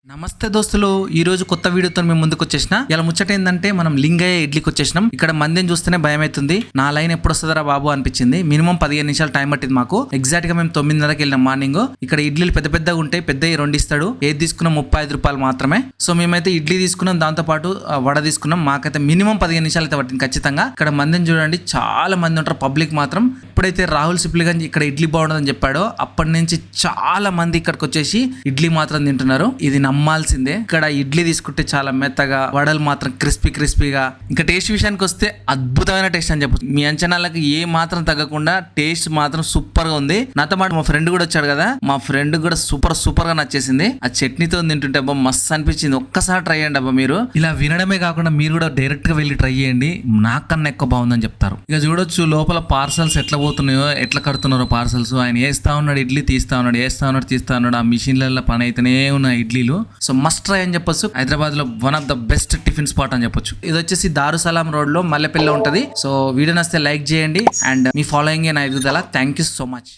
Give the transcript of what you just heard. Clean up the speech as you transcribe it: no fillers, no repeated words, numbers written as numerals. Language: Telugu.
నమస్తే దోస్తులు, ఈ రోజు కొత్త వీడియోతో మేము ముందుకు వచ్చేసిన. ఇలా ముచ్చట ఏంటంటే మనం లింగయ్య ఇడ్లీకి వచ్చేసినాం. ఇక్కడ మందిని చూస్తేనే భయం అవుతుంది. నా లైన్ ఎప్పుడు వస్తుందరా బాబు అనిపించింది. మినిమం 15 నిమిషాలు టైం పట్టింది మాకు. ఎగ్జాక్ట్ గా మేము 9:30కి వెళ్ళినాం మార్నింగ్. ఇక్కడ ఇడ్లీలు పెద్ద పెద్దగా ఉంటాయి, పెద్ద 2 ఇస్తాడు. ఏది తీసుకున్నాం 35 రూపాయలు మాత్రమే. సో మేమైతే ఇడ్లీ తీసుకున్నాం, దాంతో పాటు వడ తీసుకున్నాం. మాకైతే మినిమం 15 నిమిషాలు అయితే పట్టింది ఖచ్చితంగా. ఇక్కడ మందిని చూడండి, చాలా మంది ఉంటారు. పబ్లిక్ మాత్రం ఎప్పుడైతే రాహుల్ సిప్లిగంజ్ ఇక్కడ ఇడ్లీ బాగుండదని చెప్పాడో అప్పటి నుంచి చాలా మంది ఇక్కడికి వచ్చేసి ఇడ్లీ మాత్రం తింటున్నారు. ఇది నమ్మాల్సిందే. ఇక్కడ ఇడ్లీ తీసుకుంటే చాలా మెత్తగా, వడలు మాత్రం క్రిస్పీగా. ఇంకా టేస్ట్ విషయానికి వస్తే అద్భుతమైన టేస్ట్ అని చెప్పొచ్చు. మీ అంచనాలకు ఏ మాత్రం తగ్గకుండా టేస్ట్ మాత్రం సూపర్ గా ఉంది. నాతో పాటు మా ఫ్రెండ్ కూడా వచ్చాడు కదా, మా ఫ్రెండ్ కూడా సూపర్ గా నచ్చేసింది. ఆ చట్నీతో తింటుంటే అబ్బా మస్తు అనిపించింది. ఒక్కసారి ట్రై చేయండి అబ్బా. మీరు ఇలా వినడమే కాకుండా మీరు కూడా డైరెక్ట్ గా వెళ్ళి ట్రై చేయండి. నాకన్నా ఎక్కువ బాగుందని చెప్తారు. ఇక చూడొచ్చు లోపల పార్సల్స్ ఎట్లా పోతున్నాయో, ఎట్లా కడుతున్నారో పార్సల్స్. ఆయన వేస్తా ఉన్నాడు ఇడ్లీ, తీస్తా ఉన్నాడు, వేస్తా ఉన్నాడు, తీస్తా ఉన్నాడు. ఆ మిషన్లలో పని అయితేనే ఉన్నాయి ఇడ్లీలు. సో మస్ట్ ట్రై అని చెప్పొచ్చు. హైదరాబాద్ లో one of the best tiffin spot అని చెప్పొచ్చు. ఇది వచ్చేసి దారుసలాం రోడ్ లో మల్లెపల్లి ఉంటది. సో వీడియో నచ్చితే లైక్ చేయండి అండ్ మీ ఫాలోయింగ్ నా ఎదుగుదల. Thank you so much.